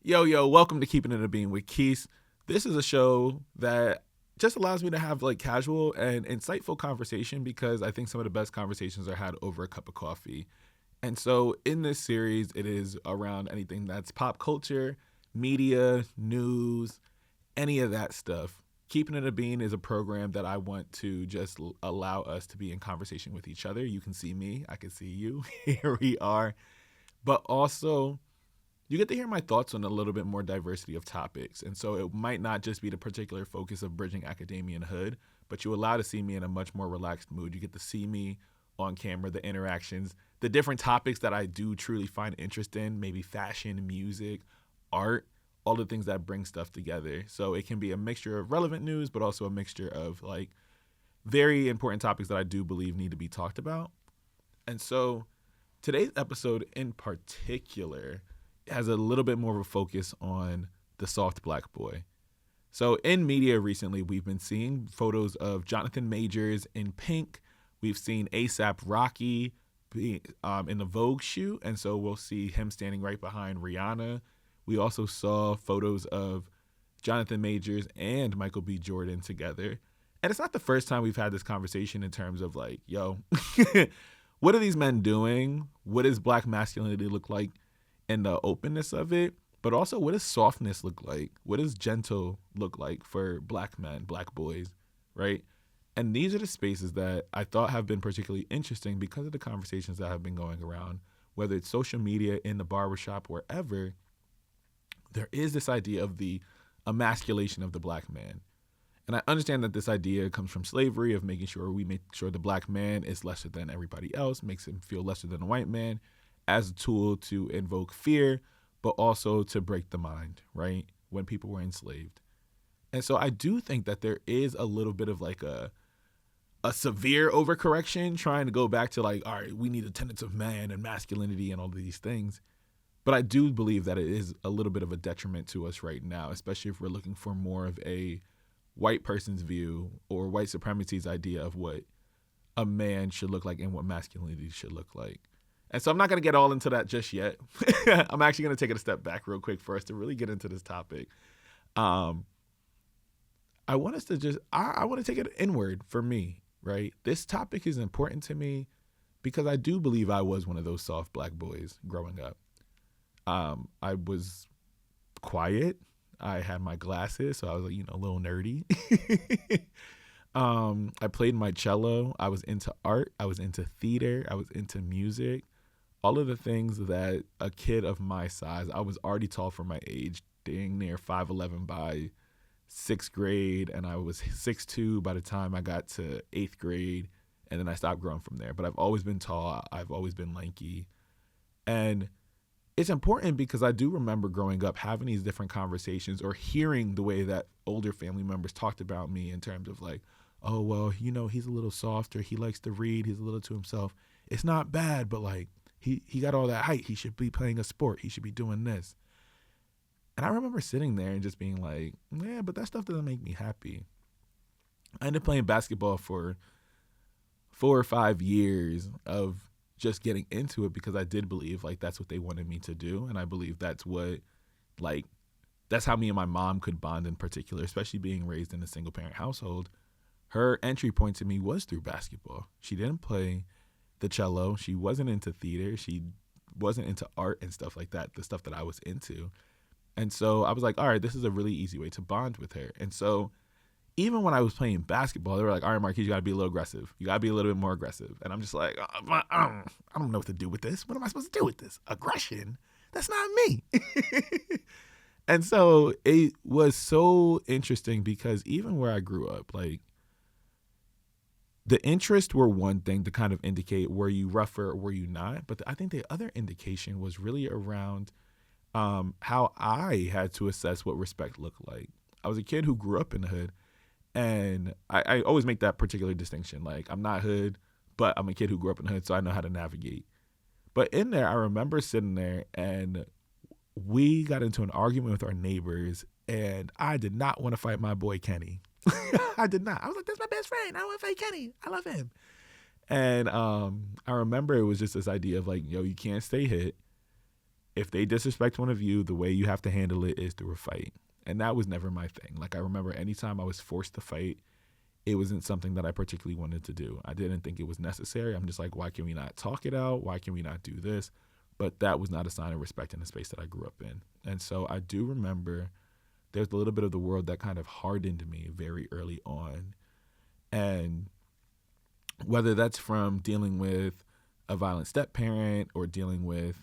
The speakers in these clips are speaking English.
Yo, welcome to Keepin It with Quise. This is a show that just allows me to have like casual and insightful conversation because I think some of the best conversations are had over a cup of coffee. And so in this series, it is around anything that's pop culture, media, news, any of that stuff. Keeping It a Bean is a program that I want to just allow us to be in conversation with each other. You can see me, I can see you. Here we are. But also, you get to hear my thoughts on a little bit more diversity of topics. And so it might not just be the particular focus of bridging academia and hood, but you allow to see me in a much more relaxed mood. You get to see me on camera, the interactions, the different topics that I do truly find interest in, maybe fashion, music, art, all the things that bring stuff together. So it can be a mixture of relevant news, but also a mixture of like very important topics that I do believe need to be talked about. And so today's episode in particular has a little bit more of a focus on the soft black boy. So in media recently, we've been seeing photos of Jonathan Majors in pink. We've seen ASAP Rocky in the Vogue shoot, and so we'll see him standing right behind Rihanna. We also saw photos of Jonathan Majors and Michael B. Jordan together. And it's not the first time we've had this conversation in terms of like, yo, what are these men doing? What does black masculinity look like in the openness of it? But also, what does softness look like? What does gentle look like for black men, black boys, right? And these are the spaces that I thought have been particularly interesting because of the conversations that have been going around, whether it's social media, in the barbershop, wherever. There is this idea of the emasculation of the black man. And I understand that this idea comes from slavery, of making sure we make sure the black man is lesser than everybody else, makes him feel lesser than a white man, as a tool to invoke fear, but also to break the mind, right? When people were enslaved. And so I do think that there is a little bit of like a severe overcorrection trying to go back to like, all right, we need the tenets of man and masculinity and all of these things. But I do believe that it is a little bit of a detriment to us right now, especially if we're looking for more of a white person's view or white supremacy's idea of what a man should look like and what masculinity should look like. And so I'm not going to get all into that just yet. I'm actually going to take it a step back real quick for us to really get into this topic. I want us to just, I want to take it inward for me, right? This topic is important to me because I do believe I was one of those soft black boys growing up. I was quiet. I had my glasses, so I was, a little nerdy. I played my cello. I was into art. I was into theater. I was into music. All of the things that a kid of my size, I was already tall for my age, dang near 5'11" by 6th grade, and I was 6'2" by the time I got to 8th grade, and then I stopped growing from there. But I've always been tall. I've always been lanky. And it's important because I do remember growing up having these different conversations or hearing the way that older family members talked about me in terms of like, oh, well, he's a little softer. He likes to read. He's a little to himself. It's not bad, but like he got all that height. He should be playing a sport. He should be doing this. And I remember sitting there and just being like, yeah, but that stuff doesn't make me happy. I ended up playing basketball for 4 or 5 years of just getting into it because I did believe like that's what they wanted me to do. And I believe that's what, like, that's how me and my mom could bond in particular, especially being raised in a single parent household. Her entry point to me was through basketball. She didn't play the cello. She wasn't into theater. She wasn't into art and stuff like that, the stuff that I was into. And so I was like, all right, this is a really easy way to bond with her. And so even when I was playing basketball, they were like, all right, Marquise, you got to be a little aggressive. You got to be a little bit more aggressive. And I'm just like, I don't know what to do with this. What am I supposed to do with this? Aggression? That's not me. And so it was so interesting because even where I grew up, like, the interests were one thing to kind of indicate were you rougher or were you not. But I think the other indication was really around how I had to assess what respect looked like. I was a kid who grew up in the hood. And I always make that particular distinction. Like, I'm not hood, but I'm a kid who grew up in the hood, so I know how to navigate. But in there, I remember sitting there, and we got into an argument with our neighbors, and I did not want to fight my boy Kenny. I did not. I was like, that's my best friend. I don't want to fight Kenny. I love him. And I remember it was just this idea of like, yo, you can't stay hit. if they disrespect one of you, the way you have to handle it is through a fight. And that was never my thing. Like, I remember anytime I was forced to fight, it wasn't something that I particularly wanted to do. I didn't think it was necessary. I'm just like, why can we not talk it out? Why can we not do this? But that was not a sign of respect in the space that I grew up in. And so I do remember there's a little bit of the world that kind of hardened me very early on. And whether that's from dealing with a violent step parent or dealing with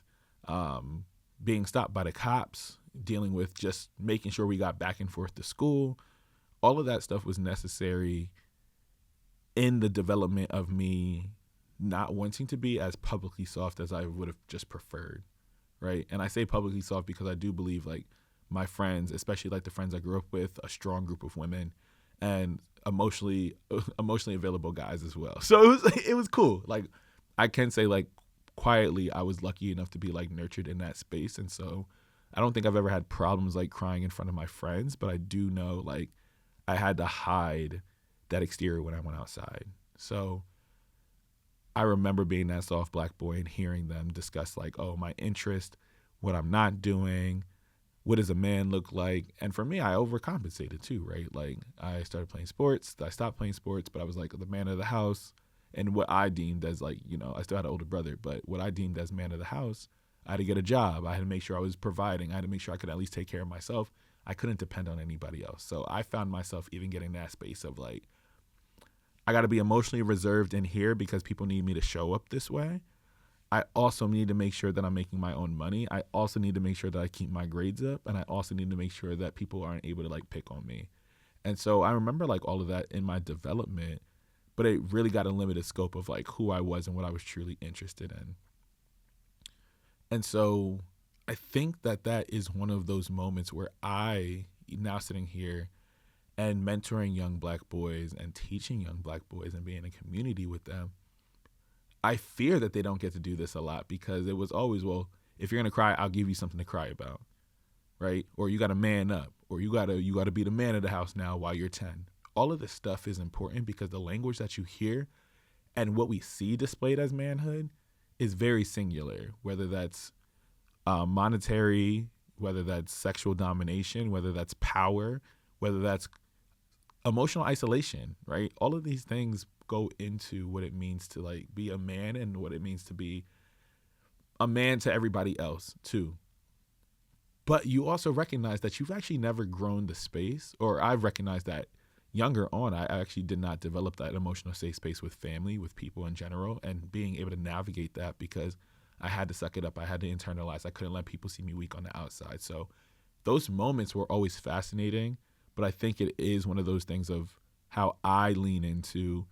being stopped by the cops, dealing with just making sure we got back and forth to school, all of that stuff was necessary in the development of me not wanting to be as publicly soft as I would have just preferred, right? And I say publicly soft because I do believe, like, my friends, especially like the friends I grew up with, a strong group of women and emotionally available guys as well. So it was cool. Like, I can say, like, quietly, I was lucky enough to be like nurtured in that space. And so I don't think I've ever had problems like crying in front of my friends, but I do know, like, I had to hide that exterior when I went outside. So I remember being that soft black boy and hearing them discuss, like, oh, my interest, what I'm not doing, what does a man look like? And for me, I overcompensated too, right? Like, I started playing sports. I stopped playing sports, but I was like the man of the house. And what I deemed as, like, you know, I still had an older brother, but what I deemed as man of the house, I had to get a job. I had to make sure I was providing. I had to make sure I could at least take care of myself. I couldn't depend on anybody else. So I found myself even getting that space of, like, I got to be emotionally reserved in here because people need me to show up this way. I also need to make sure that I'm making my own money. I also need to make sure that I keep my grades up. And I also need to make sure that people aren't able to, like, pick on me. And so I remember, like, all of that in my development, but it really got a limited scope of, like, who I was and what I was truly interested in. And so I think that that is one of those moments where I, now sitting here and mentoring young black boys and teaching young black boys and being in community with them, I fear that they don't get to do this a lot because it was always, well, if you're going to cry, I'll give you something to cry about, right? Or you got to man up, or you got to be the man of the house now while you're 10. All of this stuff is important because the language that you hear and what we see displayed as manhood is very singular, whether that's monetary, whether that's sexual domination, whether that's power, whether that's emotional isolation, right? All of these things go into what it means to, like, be a man and what it means to be a man to everybody else too. But you also recognize that you've actually never grown the space, or I've recognized that younger on, I actually did not develop that emotional safe space with family, with people in general, and being able to navigate that because I had to suck it up. I had to internalize. I couldn't let people see me weak on the outside. So those moments were always fascinating, but I think it is one of those things of how I lean into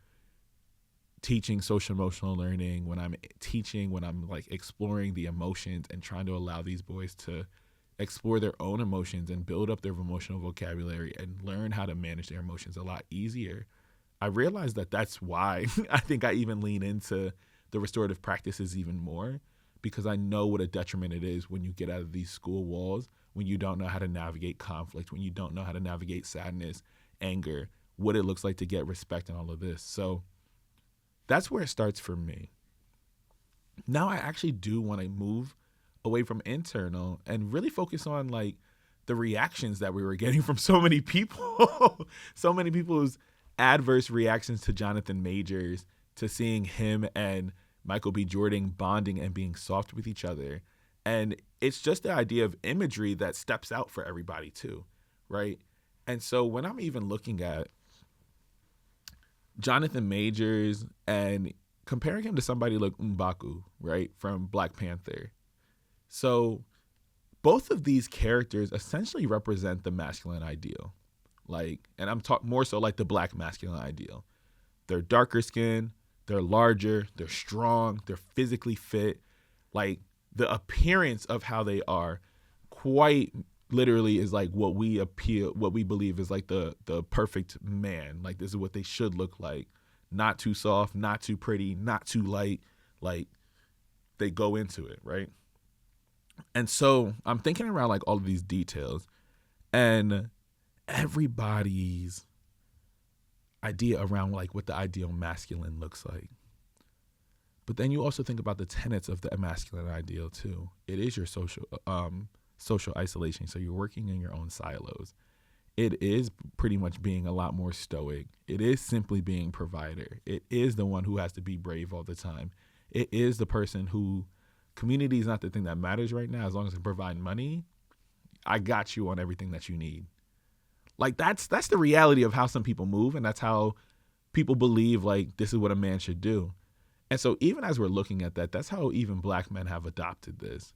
teaching social emotional learning when I'm teaching, when I'm, like, exploring the emotions and trying to allow these boys to explore their own emotions and build up their emotional vocabulary and learn how to manage their emotions a lot easier. I realized that that's why I think I even lean into the restorative practices even more, because I know what a detriment it is when you get out of these school walls, when you don't know how to navigate conflict, when you don't know how to navigate sadness, anger, what it looks like to get respect and all of this. So that's where it starts for me. Now I actually do want to move away from internal and really focus on, like, the reactions that we were getting from so many people, so many people's adverse reactions to Jonathan Majors, to seeing him and Michael B. Jordan bonding and being soft with each other. And it's just the idea of imagery that steps out for everybody too, right? And so when I'm even looking at Jonathan Majors and comparing him to somebody like M'Baku, right, from Black Panther. So both of these characters essentially represent the masculine ideal. Like, and I'm talking more so like the black masculine ideal. They're darker skinned, they're larger, they're strong, they're physically fit. Like, the appearance of how they are quite literally is like what we believe is like the perfect man. Like, this is what they should look like. Not too soft, not too pretty, not too light. Like, they go into it, right? And so I'm thinking around, like, all of these details, and everybody's idea around, like, what the ideal masculine looks like. But then you also think about the tenets of the masculine ideal too. It is your social isolation. So you're working in your own silos. It is pretty much being a lot more stoic. It is simply being provider. It is the one who has to be brave all the time. It is the person who, community is not the thing that matters right now. As long as I provide money, I got you on everything that you need. Like that's the reality of how some people move, and that's how people believe like this is what a man should do. And so even as we're looking at that, that's how even black men have adopted this.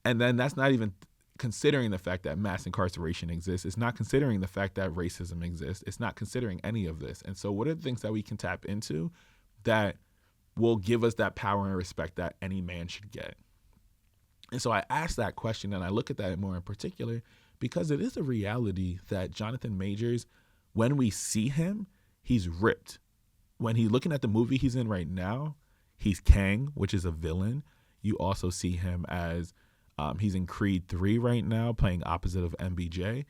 And then that's not even considering the fact that mass incarceration exists. It's not considering the fact that racism exists. It's not considering any of this. And so what are the things that we can tap into that will give us that power and respect that any man should get? And so I ask that question, and I look at that more in particular because it is a reality that Jonathan Majors, when we see him, he's ripped. When he's looking at the movie he's in right now, he's Kang, which is a villain. You also see him as he's in Creed 3 right now, playing opposite of MBJ.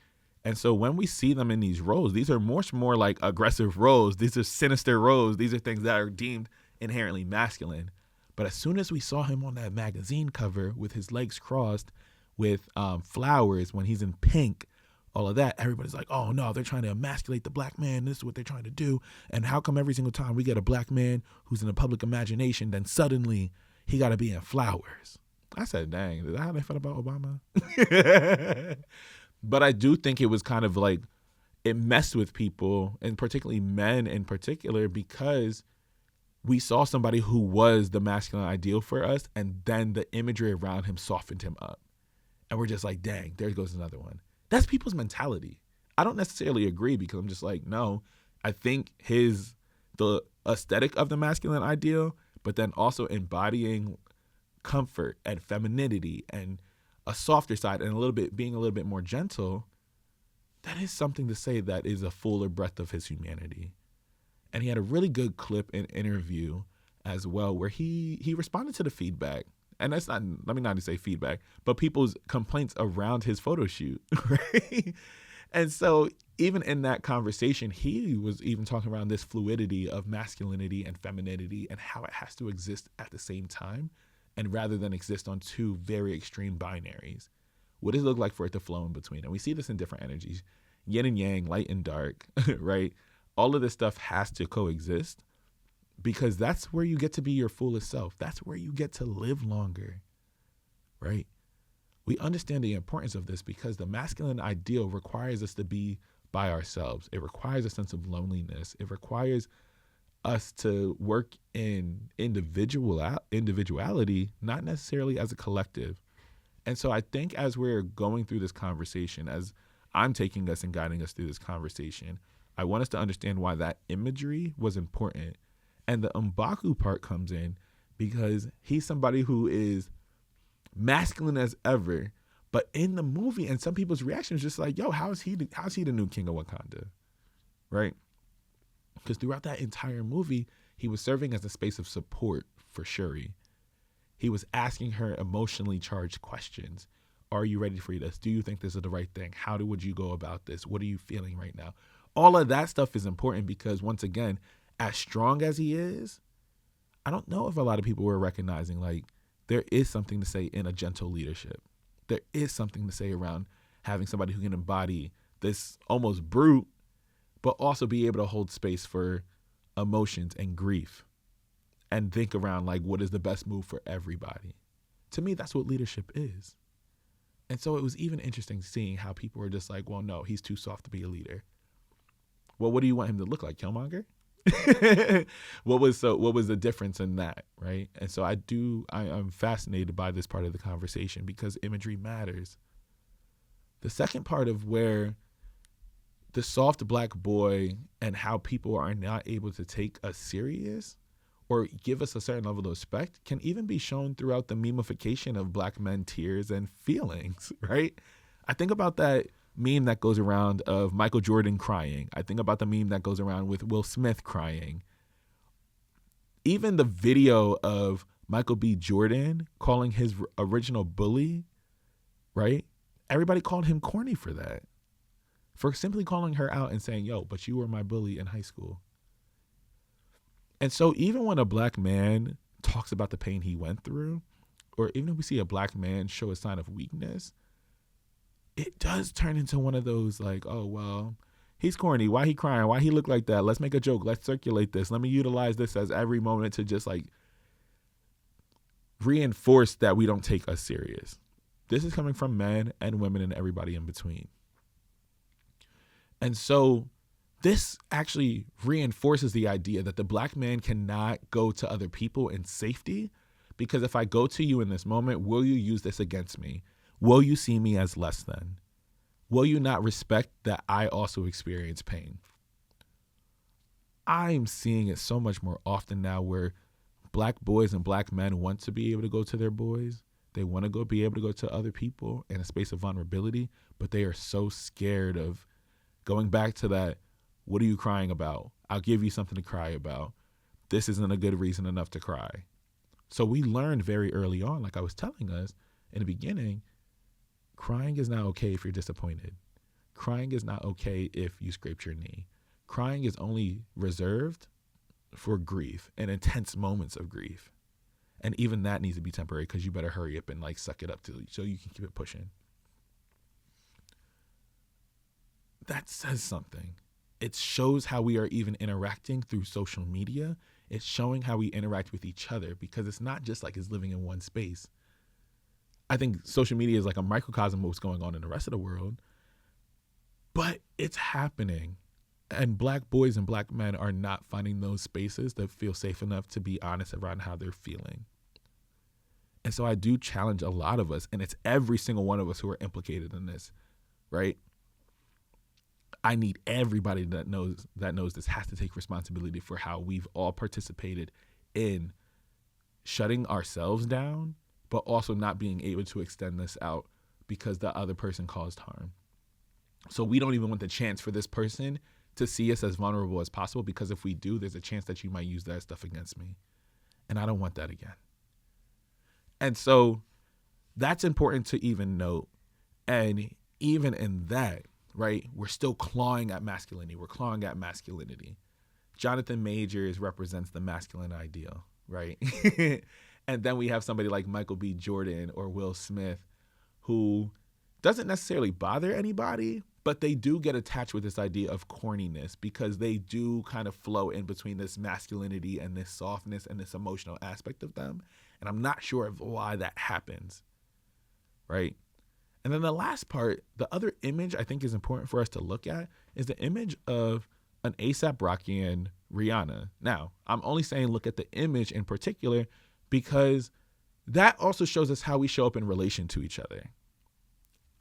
And so when we see them in these roles, these are much more like aggressive roles. These are sinister roles. These are things that are deemed inherently masculine. But as soon as we saw him on that magazine cover with his legs crossed with flowers, when he's in pink, all of that, everybody's like, oh no, they're trying to emasculate the black man. This is what they're trying to do. And how come every single time we get a black man who's in the public imagination, then suddenly he got to be in flowers? I said, dang, is that how they felt about Obama? But I do think it was kind of like it messed with people, and particularly men in particular, because we saw somebody who was the masculine ideal for us, and then the imagery around him softened him up. And we're just like, dang, there goes another one. That's people's mentality. I don't necessarily agree because I'm just like, no, I think the aesthetic of the masculine ideal, but then also embodying comfort and femininity and a softer side and being a little bit more gentle, that is something to say that is a fuller breadth of his humanity. And he had a really good clip in interview as well where he responded to the feedback. And that's not, let me not say feedback, but people's complaints around his photo shoot, right? And so even in that conversation, he was even talking around this fluidity of masculinity and femininity and how it has to exist at the same time, and rather than exist on two very extreme binaries. What does it look like for it to flow in between? And we see this in different energies, yin and yang, light and dark, right? All of this stuff has to coexist, because that's where you get to be your fullest self. That's where you get to live longer, right? We understand the importance of this because the masculine ideal requires us to be by ourselves. It requires a sense of loneliness. It requires us to work in individuality, not necessarily as a collective. And so I think as we're going through this conversation, as I'm taking us and guiding us through this conversation, I want us to understand why that imagery was important. And the M'Baku part comes in because he's somebody who is masculine as ever, but in the movie, and some people's reaction is just like, yo, how's he the new king of Wakanda, right? Because throughout that entire movie, he was serving as a space of support for Shuri. He was asking her emotionally charged questions. Are you ready for this? Do you think this is the right thing? How would you go about this? What are you feeling right now? All of that stuff is important because, once again, as strong as he is, I don't know if a lot of people were recognizing like there is something to say in a gentle leadership. There is something to say around having somebody who can embody this almost brute, but also be able to hold space for emotions and grief and think around like what is the best move for everybody. To me, that's what leadership is. And so it was even interesting seeing how people were just like, well, no, he's too soft to be a leader. Well, what do you want him to look like, Killmonger? What was the difference in that, right? And so I'm fascinated by this part of the conversation because imagery matters. The second part of where the soft black boy and how people are not able to take us serious or give us a certain level of respect can even be shown throughout the memification of black men tears and feelings, right? I think about that meme that goes around of Michael Jordan crying. I think about the meme that goes around with Will Smith crying. Even the video of Michael B. Jordan calling his original bully, right? Everybody called him corny for that. For simply calling her out and saying, yo, but you were my bully in high school. And so even when a black man talks about the pain he went through, or even if we see a black man show a sign of weakness, it does turn into one of those like, oh, well, he's corny. Why he crying? Why he look like that? Let's make a joke. Let's circulate this. Let me utilize this as every moment to just like reinforce that we don't take us serious. This is coming from men and women and everybody in between. And so this actually reinforces the idea that the black man cannot go to other people in safety, because if I go to you in this moment, will you use this against me? Will you see me as less than? Will you not respect that I also experience pain? I'm seeing it so much more often now where black boys and black men want to be able to go to their boys. They want to be able to go to other people in a space of vulnerability, but they are so scared of going back to that. What are you crying about? I'll give you something to cry about. This isn't a good reason enough to cry. So we learned very early on, like I was telling us in the beginning, crying is not okay if you're disappointed. Crying is not okay if you scraped your knee. Crying is only reserved for grief and intense moments of grief. And even that needs to be temporary, because you better hurry up and like suck it up so you can keep it pushing. That says something. It shows how we are even interacting through social media. It's showing how we interact with each other, because it's not just like it's living in one space. I think social media is like a microcosm of what's going on in the rest of the world, but it's happening. And black boys and black men are not finding those spaces that feel safe enough to be honest around how they're feeling. And so I do challenge a lot of us, and it's every single one of us who are implicated in this, right? I need everybody that knows this has to take responsibility for how we've all participated in shutting ourselves down, but also not being able to extend this out because the other person caused harm. So we don't even want the chance for this person to see us as vulnerable as possible, because if we do, there's a chance that you might use that stuff against me. And I don't want that again. And so that's important to even note. And even in that, right, we're still clawing at masculinity. We're clawing at masculinity. Jonathan Majors represents the masculine ideal, right? And then we have somebody like Michael B. Jordan or Will Smith, who doesn't necessarily bother anybody, but they do get attached with this idea of corniness, because they do kind of flow in between this masculinity and this softness and this emotional aspect of them. And I'm not sure of why that happens, right? And then the last part, the other image I think is important for us to look at, is the image of an A$AP Rocky and Rihanna. Now, I'm only saying look at the image in particular because that also shows us how we show up in relation to each other.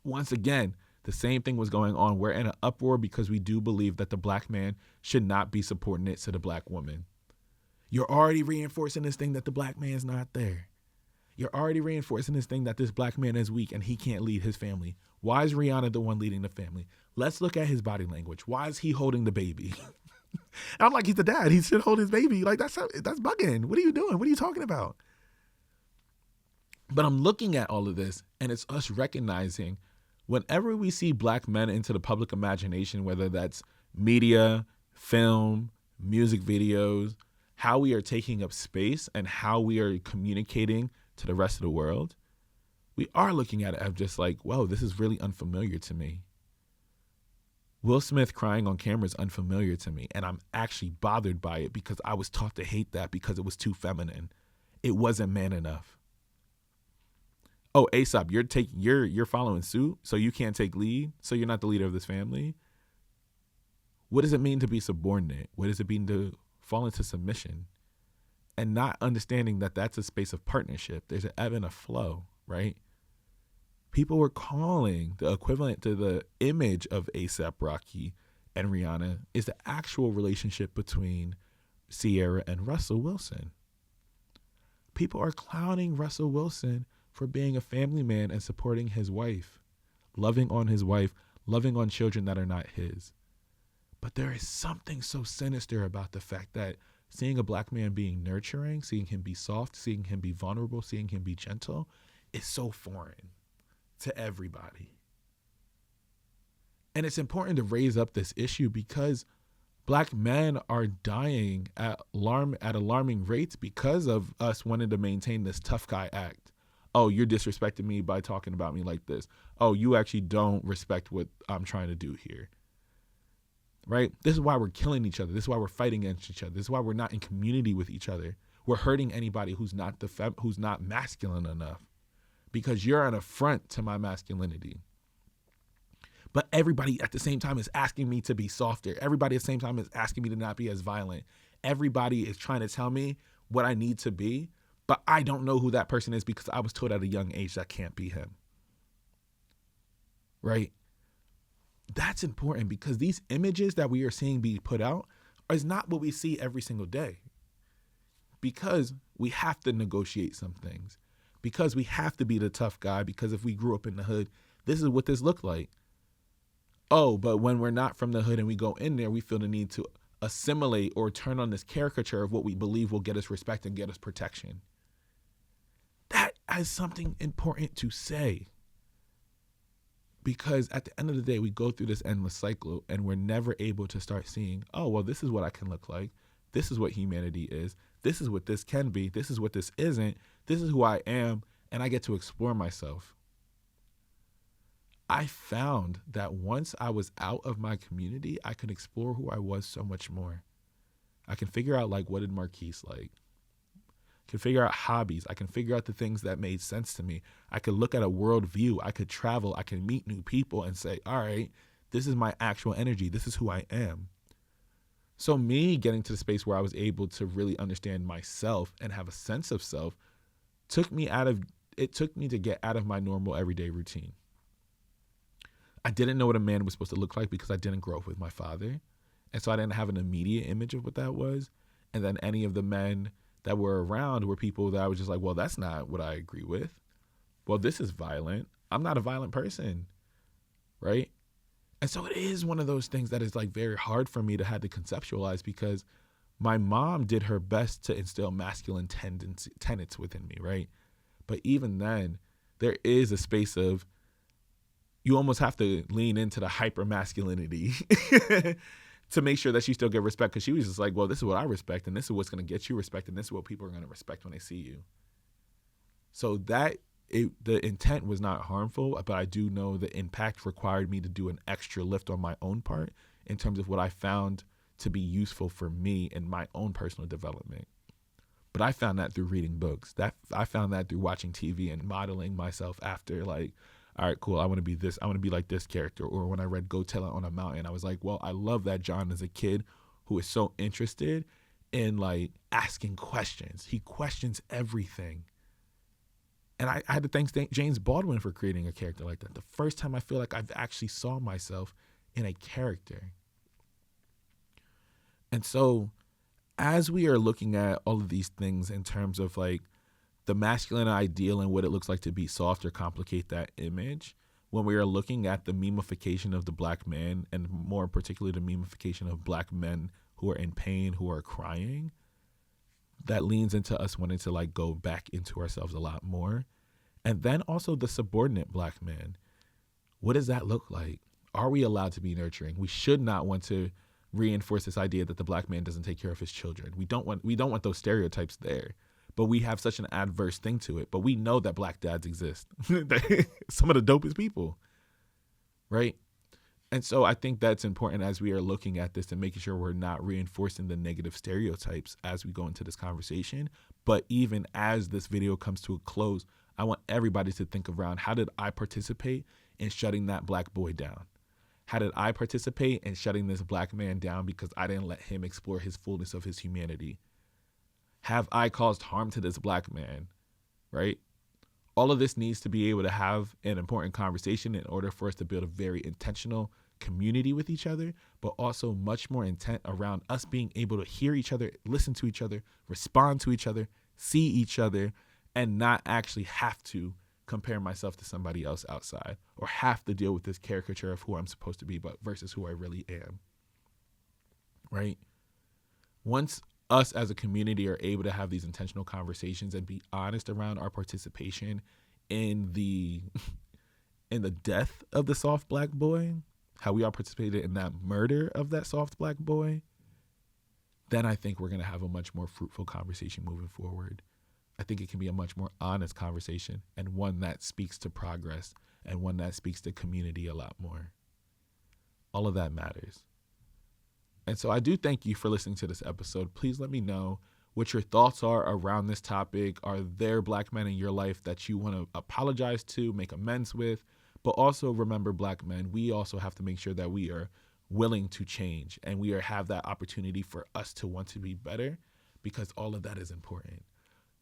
Once again, the same thing was going on. We're in an uproar because we do believe that the black man should not be subordinate to the black woman. You're already reinforcing this thing that the black man's not there. You're already reinforcing this thing that this black man is weak and he can't lead his family. Why is Rihanna the one leading the family? Let's look at his body language. Why is he holding the baby? I'm like, he's the dad. He should hold his baby. Like, that's bugging. What are you doing? What are you talking about? But I'm looking at all of this, and it's us recognizing whenever we see black men into the public imagination, whether that's media, film, music videos, how we are taking up space and how we are communicating to the rest of the world, we are looking at it as just like, whoa, this is really unfamiliar to me. Will Smith crying on camera is unfamiliar to me, and I'm actually bothered by it because I was taught to hate that because it was too feminine. It wasn't man enough. Oh, A$AP, you're following suit, so you can't take lead, so you're not the leader of this family. What does it mean to be subordinate? What does it mean to fall into submission? And not understanding that that's a space of partnership. There's an ebb and a flow, right? People were calling the equivalent to the image of A$AP Rocky and Rihanna is the actual relationship between Sierra and Russell Wilson. People are clowning Russell Wilson for being a family man and supporting his wife, loving on his wife, loving on children that are not his. But there is something so sinister about the fact that seeing a black man being nurturing, seeing him be soft, seeing him be vulnerable, seeing him be gentle is so foreign to everybody. And it's important to raise up this issue because Black men are dying at alarming rates because of us wanting to maintain this tough guy act. Oh, you're disrespecting me by talking about me like this. Oh, you actually don't respect what I'm trying to do here. Right? This is why we're killing each other. This is why we're fighting against each other. This is why we're not in community with each other. We're hurting anybody who's not who's not masculine enough, because you're an affront to my masculinity. But everybody at the same time is asking me to be softer. Everybody at the same time is asking me to not be as violent. Everybody is trying to tell me what I need to be, but I don't know who that person is because I was told at a young age that can't be him. Right? That's important, because these images that we are seeing be put out is not what we see every single day. Because we have to negotiate some things. Because we have to be the tough guy. Because if we grew up in the hood, this is what this looked like. Oh, but when we're not from the hood and we go in there, we feel the need to assimilate or turn on this caricature of what we believe will get us respect and get us protection. That is something important to say. Because at the end of the day, we go through this endless cycle and we're never able to start seeing, oh, well, this is what I can look like. This is what humanity is. This is what this can be. This is what this isn't. This is who I am. And I get to explore myself. I found that once I was out of my community, I could explore who I was so much more. I can figure out, like, what did Marquise like? I can figure out hobbies. I can figure out the things that made sense to me. I could look at a world view. I could travel. I can meet new people and say, all right, this is my actual energy. This is who I am. So me getting to the space where I was able to really understand myself and have a sense of self took me to get out of my normal everyday routine. I didn't know what a man was supposed to look like because I didn't grow up with my father. And so I didn't have an immediate image of what that was. And then any of the men that were around were people that I was just like, well, that's not what I agree with. Well, this is violent. I'm not a violent person. Right? And so it is one of those things that is like very hard for me to have to conceptualize, because my mom did her best to instill masculine tenets within me. Right? But even then, there is a space of, you almost have to lean into the hyper masculinity to make sure that you still get respect. Because she was just like, well, this is what I respect, and this is what's going to get you respect, and this is what people are going to respect when they see you. So the intent was not harmful, but I do know the impact required me to do an extra lift on my own part in terms of what I found to be useful for me in my own personal development. But I found that through reading books. I found that through watching TV and modeling myself after, like, all right, cool, I want to be this. I want to be like this character. Or when I read Go Tell It on a Mountain, I was like, well, I love that John is a kid who is so interested in, like, asking questions. He questions everything. And I had to thank James Baldwin for creating a character like that. The first time I feel like I've actually saw myself in a character. And so as we are looking at all of these things in terms of, like, the masculine ideal and what it looks like to be soft or complicate that image, when we are looking at the memification of the black man, and more particularly the memification of black men who are in pain, who are crying, that leans into us wanting to, like, go back into ourselves a lot more. And then also the subordinate black man. What does that look like? Are we allowed to be nurturing? We should not want to reinforce this idea that the black man doesn't take care of his children. We don't want those stereotypes there. But we have such an adverse thing to it. But we know that black dads exist. Some of the dopest people, right? And so I think that's important as we are looking at this and making sure we're not reinforcing the negative stereotypes as we go into this conversation. But even as this video comes to a close, I want everybody to think around, how did I participate in shutting that black boy down? How did I participate in shutting this black man down because I didn't let him explore his fullness of his humanity? Have I caused harm to this black man, right? All of this needs to be able to have an important conversation in order for us to build a very intentional community with each other, but also much more intent around us being able to hear each other, listen to each other, respond to each other, see each other, and not actually have to compare myself to somebody else outside or have to deal with this caricature of who I'm supposed to be, but versus who I really am, right? Once us as a community are able to have these intentional conversations and be honest around our participation in the death of the soft black boy, how we all participated in that murder of that soft black boy, then I think we're going to have a much more fruitful conversation moving forward. I think it can be a much more honest conversation, and one that speaks to progress, and one that speaks to community a lot more. All of that matters. And so I do thank you for listening to this episode. Please let me know what your thoughts are around this topic. Are there Black men in your life that you want to apologize to, make amends with? But also remember, Black men, we also have to make sure that we are willing to change, and we have that opportunity for us to want to be better, because all of that is important.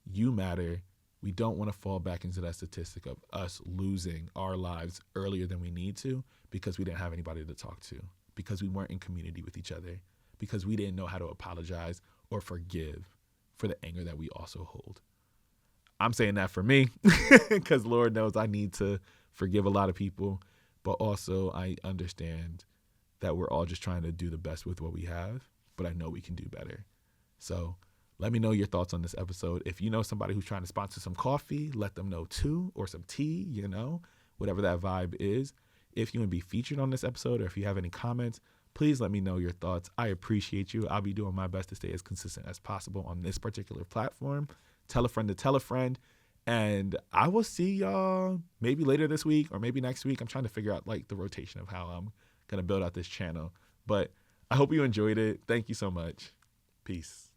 You matter. We don't want to fall back into that statistic of us losing our lives earlier than we need to because we didn't have anybody to talk to, because we weren't in community with each other, because we didn't know how to apologize or forgive for the anger that we also hold. I'm saying that for me because Lord knows I need to forgive a lot of people, but also I understand that we're all just trying to do the best with what we have, but I know we can do better. So let me know your thoughts on this episode. If you know somebody who's trying to sponsor some coffee, let them know too, or some tea, whatever that vibe is. If you want to be featured on this episode, or if you have any comments, please let me know your thoughts. I appreciate you. I'll be doing my best to stay as consistent as possible on this particular platform. Tell a friend to tell a friend. And I will see y'all maybe later this week or maybe next week. I'm trying to figure out the rotation of how I'm going to build out this channel. But I hope you enjoyed it. Thank you so much. Peace.